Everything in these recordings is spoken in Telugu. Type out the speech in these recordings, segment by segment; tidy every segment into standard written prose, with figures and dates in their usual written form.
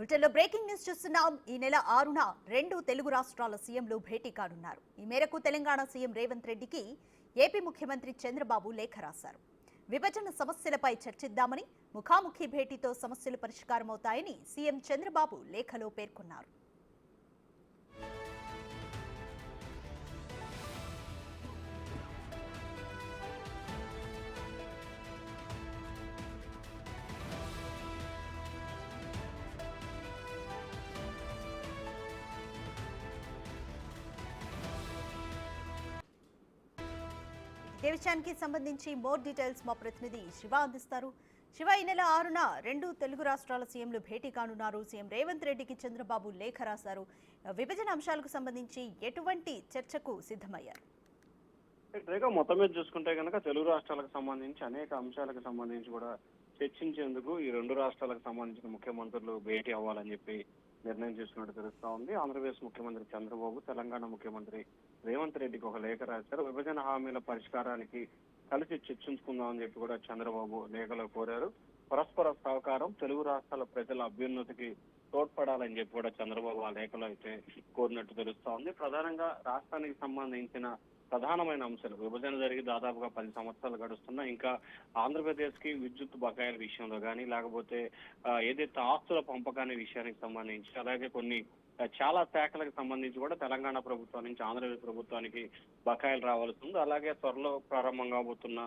బ్రిటన్లో బ్రేకింగ్ న్యూస్ చూస్తున్నాం. ఈ నెల 6న రెండు తెలుగు రాష్ట్రాల సీఎంలు భేటీ కానున్నారు. ఈ మేరకు తెలంగాణ సీఎం రేవంత్ రెడ్డికి ఏపీ ముఖ్యమంత్రి చంద్రబాబు లేఖ రాశారు. విభజన సమస్యలపై చర్చిద్దామని, ముఖాముఖి భేటీతో సమస్యలు పరిష్కారమవుతాయని సీఎం చంద్రబాబు లేఖలో పేర్కొన్నారు. ఇదే విషయానికి సంబంధించి మోర్ డీటెయిల్స్ మా ప్రతినిధి శివ అందిస్తారు. శివ, ఈ నెల 6న రెండు తెలుగు రాష్ట్రాల సీఎంలు భేటీ కానున్నారు. సీఎం రేవంత్ రెడ్డికి చంద్రబాబు లేఖ రాశారు. విభజన అంశాలకు సంబంధించి ఎటువంటి చర్చకు సిద్ధమయ్యారు? మొత్తం మీద చూసుకుంటే కనుక తెలుగు రాష్ట్రాలకు సంబంధించి అనేక అంశాలకు సంబంధించి కూడా చర్చించేందుకు ఈ రెండు రాష్ట్రాలకు సంబంధించిన ముఖ్యమంత్రులు భేటీ అవ్వాలని చెప్పి నిర్ణయం చేసుకున్నట్టు తెలుస్తా ఉంది. ఆంధ్రప్రదేశ్ ముఖ్యమంత్రి చంద్రబాబు తెలంగాణ ముఖ్యమంత్రి రేవంత్ రెడ్డికి ఒక లేఖ రాశారు. విభజన హామీల పరిష్కారానికి కలిసి చర్చించుకుందామని చెప్పి కూడా చంద్రబాబు లేఖలో కోరారు. పరస్పర సహకారం తెలుగు రాష్ట్రాల ప్రజల అభ్యున్నతికి తోడ్పడాలని చెప్పి కూడా చంద్రబాబు ఆ లేఖలో అయితే కోరినట్టు తెలుస్తా ఉంది. ప్రధానంగా రాష్ట్రానికి సంబంధించిన ప్రధానమైన అంశాలు, విభజన జరిగి దాదాపుగా 10 సంవత్సరాలు గడుస్తున్నా ఇంకా ఆంధ్రప్రదేశ్ కి విద్యుత్ బకాయిల విషయంలో కానీ, లేకపోతే ఏదైతే ఆస్తుల పంపకాన్ని విషయానికి సంబంధించి, అలాగే కొన్ని చాలా శాఖలకు సంబంధించి కూడా తెలంగాణ ప్రభుత్వం నుంచి ఆంధ్రప్రదేశ్ ప్రభుత్వానికి బకాయిలు రావాల్సి ఉంది. అలాగే త్వరలో ప్రారంభం కాబోతున్న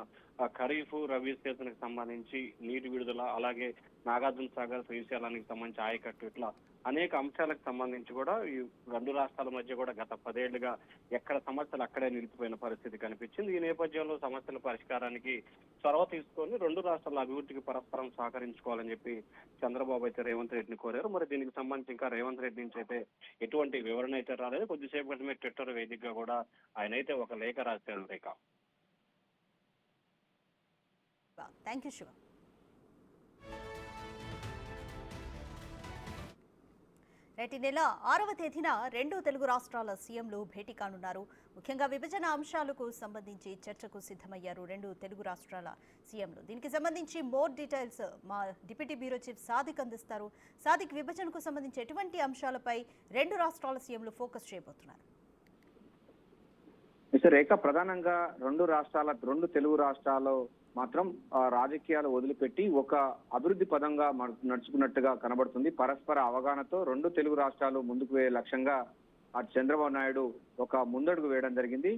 ఖరీఫ్ రబీ సీజన్ కి సంబంధించి నీటి విడుదల, అలాగే నాగార్జున సాగర్ శ్రీశైలానికి సంబంధించి ఆయకట్టు, ఇట్లా అనేక అంశాలకు సంబంధించి కూడా ఈ రెండు రాష్ట్రాల మధ్య కూడా గత 10 ఏళ్లుగా ఎక్కడ సమస్యలు అక్కడే నిలిచిపోయిన పరిస్థితి కనిపించింది. ఈ నేపథ్యంలో సమస్యల పరిష్కారానికి చొరవ తీసుకొని రెండు రాష్ట్రాల అభివృద్ధికి పరస్పరం సహకరించుకోవాలని చెప్పి చంద్రబాబు అయితే రేవంత్ రెడ్డిని కోరారు. మరి దీనికి సంబంధించి ఇంకా రేవంత్ రెడ్డి నుంచి అయితే ఎటువంటి వివరణ అయితే రాలేదు. కొద్దిసేపు క్రితమే ట్విట్టర్ వేదికగా కూడా ఆయన అయితే ఒక లేఖ రాశారు. రేఖ, థ్యాంక్ యూ శివ. ఈ నెల 6వ తేదీన రెండు తెలుగు రాష్ట్రాల సీఎంలు భేటీ కానున్నారు. ముఖ్యంగా విభజన అంశాలకు సంబంధించి చర్చకు సిద్ధమయ్యారు రెండు తెలుగు రాష్ట్రాల సీఎంలు. దీనికి సంబంధించి మోర్ డీటెయిల్స్ మా డిప్యూటీ బ్యూరో చీఫ్ సాదిక్ అందిస్తారు. సాదిక్, విభజనకు సంబంధించి ఎటువంటి అంశాలపై రెండు రాష్ట్రాల సీఎంలు ఫోకస్ చేయబోతున్నారు? రేఖ, ప్రధానంగా రెండు తెలుగు రాష్ట్రాలు మాత్రం రాజకీయాలు వదిలిపెట్టి ఒక అభివృద్ధి పదంగా నడుచుకున్నట్టుగా కనబడుతుంది. పరస్పర అవగాహనతో రెండు తెలుగు రాష్ట్రాలు ముందుకు వేసే లక్ష్యంగా చంద్రబాబు నాయుడు ఒక ముందడుగు వేయడం జరిగింది.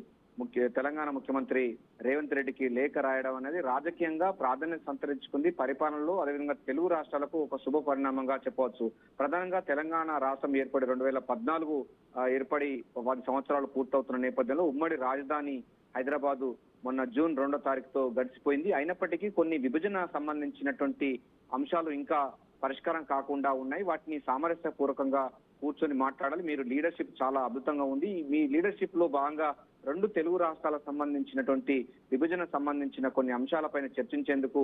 తెలంగాణ ముఖ్యమంత్రి రేవంత్ రెడ్డికి లేఖ రాయడం అనేది రాజకీయంగా ప్రాధాన్యత సంతరించుకుంది. పరిపాలనలో అదేవిధంగా తెలుగు రాష్ట్రాలకు ఒక శుభ పరిణామంగా చెప్పవచ్చు. ప్రధానంగా తెలంగాణ రాష్ట్రం ఏర్పడి 2014 ఏర్పడి 10 సంవత్సరాలు పూర్తవుతున్న నేపథ్యంలో ఉమ్మడి రాజధాని హైదరాబాదు మొన్న జూన్ 2వ తారీఖుతో గడిచిపోయింది. అయినప్పటికీ కొన్ని విభజన సంబంధించినటువంటి అంశాలు ఇంకా పరిష్కారం కాకుండా ఉన్నాయి. వాటిని సామరస్యపూర్వకంగా కూర్చొని మాట్లాడాలి. మీరు లీడర్షిప్ చాలా అద్భుతంగా ఉంది. మీ లీడర్షిప్ లో భాగంగా రెండు తెలుగు రాష్ట్రాలకు సంబంధించినటువంటి విభజన సంబంధించిన కొన్ని అంశాలపైన చర్చించేందుకు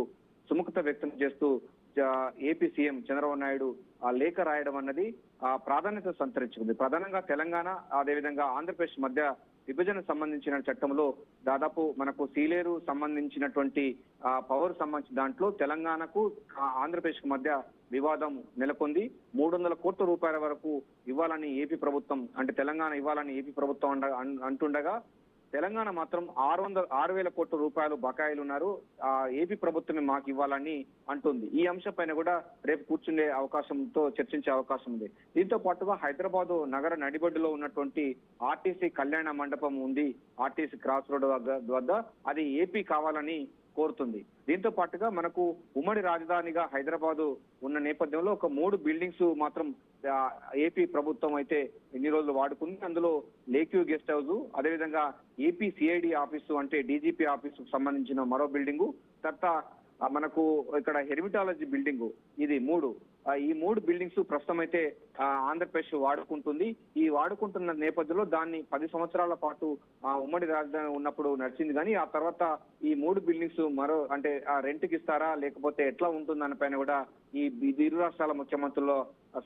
సుముఖత వ్యక్తం చేస్తూ ఏపీ సీఎం చంద్రబాబు నాయుడు ఆ లేఖ రాయడం అన్నది ప్రాధాన్యత సంతరించుకుంది. ప్రధానంగా తెలంగాణ అదేవిధంగా ఆంధ్రప్రదేశ్ మధ్య విభజన సంబంధించిన చట్టంలో దాదాపు మనకు సీలేరు సంబంధించినటువంటి పవర్ సంబంధించిన దాంట్లో తెలంగాణకు ఆంధ్రప్రదేశ్ కు మధ్య వివాదం నెలకొంది. 300 కోట్ల రూపాయల వరకు ఇవ్వాలని ఏపీ ప్రభుత్వం, అంటే తెలంగాణ ఇవ్వాలని ఏపీ ప్రభుత్వం అంటుండగా తెలంగాణ మాత్రం 6,000 కోట్ల రూపాయలు బకాయిలు ఉన్నారు, ఏపీ ప్రభుత్వమే మాకు ఇవ్వాలని అంటుంది. ఈ అంశంపైన కూడా రేపు కూర్చునే అవకాశంతో చర్చించే అవకాశం ఉంది. దీంతో పాటుగా హైదరాబాద్ నగర నడిబొడ్డులో ఉన్నటువంటి ఆర్టీసీ కళ్యాణ మండపం ఉంది, ఆర్టీసీ క్రాస్ రోడ్ వద్ద, అది ఏపీ కావాలని కోరుతుంది. దీంతో పాటుగా మనకు ఉమ్మడి రాజధానిగా హైదరాబాదు ఉన్న నేపథ్యంలో ఒక 3 బిల్డింగ్స్ మాత్రం ఏపీ ప్రభుత్వం అయితే ఎన్ని రోజులు వాడుకుంది. అందులో లేక్యూ గెస్ట్ హౌస్, అదేవిధంగా ఏపీ సిఐడి ఆఫీసు అంటే డీజీపీ ఆఫీసు సంబంధించిన మరో బిల్డింగు, తర్వాత మనకు ఇక్కడ హెర్మిటాలజీ బిల్డింగ్, ఇది 3. ఈ 3 బిల్డింగ్స్ ప్రస్తుతం అయితే ఆంధ్రప్రదేశ్ వాడుకుంటుంది. ఈ వాడుకుంటున్న నేపథ్యంలో దాన్ని 10 సంవత్సరాల పాటు ఉమ్మడి రాజధాని ఉన్నప్పుడు నడిచింది. కానీ ఆ తర్వాత ఈ 3 బిల్డింగ్స్ అంటే రెంట్కి ఇస్తారా లేకపోతే ఎట్లా ఉంటుందన్న పైన కూడా ఈ ఇరు రాష్ట్రాల ముఖ్యమంత్రుల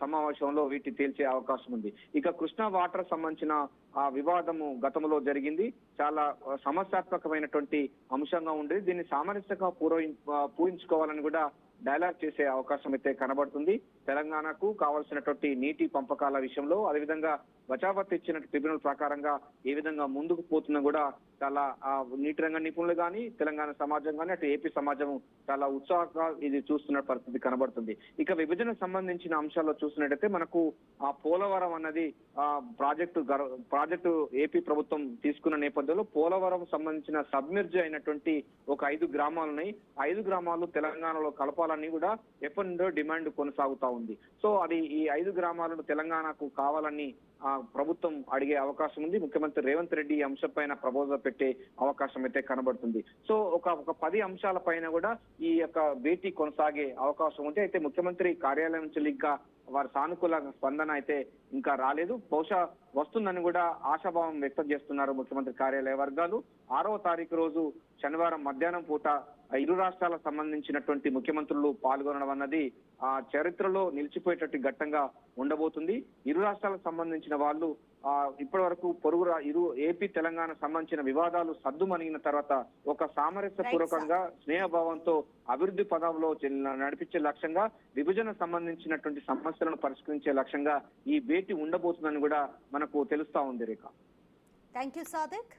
సమావేశంలో వీటి తేల్చే అవకాశం ఉంది. ఇక కృష్ణా వాటర్ సంబంధించిన ఆ వివాదము గతంలో జరిగింది, చాలా సమస్యాత్మకమైనటువంటి అంశంగా ఉండేది. దీన్ని సామరస్యంగా పూరించుకోవాలని కూడా డైలాగ్ చేసే అవకాశం అయితే కనబడుతుంది. తెలంగాణకు కావాల్సినటువంటి నీటి పంపకాల విషయంలో, అదేవిధంగా బచావత్ ఇచ్చిన ట్రిబ్యునల్ ప్రకారంగా ఏ విధంగా ముందుకు పోతున్నా కూడా చాలా నీటి రంగ నిపుణులు కానీ, తెలంగాణ సమాజం కానీ, అటు ఏపీ సమాజం చాలా ఉత్సాహంగా ఇది చూస్తున్న పరిస్థితి కనబడుతుంది. ఇక విభజన సంబంధించిన అంశాల్లో చూసినట్టయితే మనకు ఆ పోలవరం అన్నది ప్రాజెక్టు ఏపీ ప్రభుత్వం తీసుకున్న నేపథ్యంలో పోలవరం సంబంధించిన సబ్మెర్జ్ అయినటువంటి ఒక 5 గ్రామాలు ఉన్నాయి. 5 గ్రామాలు తెలంగాణలో కలపాలని కూడా ఎప్పటి నుండో డిమాండ్ కొనసాగుతా ఉంది. సో అది ఈ 5 గ్రామాలను తెలంగాణకు కావాలని ప్రభుత్వం అడిగే అవకాశం ఉంది. ముఖ్యమంత్రి రేవంత్ రెడ్డి ఈ అంశంపైన ప్రపోజల్ పెట్టే అవకాశం అయితే కనబడుతుంది. సో ఒక 10 అంశాల పైన కూడా ఈ యొక్క భేటీ కొనసాగే అవకాశం ఉంది. అయితే ముఖ్యమంత్రి కార్యాలయం నుంచి ఇంకా వారి సానుకూల స్పందన అయితే ఇంకా రాలేదు. బహుశా వస్తుందని కూడా ఆశాభావం వ్యక్తం చేస్తున్నారు ముఖ్యమంత్రి కార్యాలయ వర్గాలు. 6వ తారీఖు రోజు శనివారం మధ్యాహ్నం పూట ఇరు రాష్ట్రాలకు సంబంధించినటువంటి ముఖ్యమంత్రులు పాల్గొనడం అన్నది చరిత్రలో నిలిచిపోయేటట్టు ఘట్టంగా ఉండబోతుంది. ఇరు రాష్ట్రాలకు సంబంధించిన వాళ్ళు ఇప్పటి వరకు ఇరు ఏపీ తెలంగాణ సంబంధించిన వివాదాలు సద్దుమణిగిన తర్వాత ఒక సామరస్యపూర్వకంగా స్నేహభావంతో అభివృద్ధి పదంలో నడిపించే లక్ష్యంగా, విభజన సంబంధించినటువంటి సమస్యలను పరిష్కరించే లక్ష్యంగా ఈ భేటీ ఉండబోతుందని కూడా మనకు తెలుస్తా ఉంది. రేఖ, థ్యాంక్ యూ సాదిక్.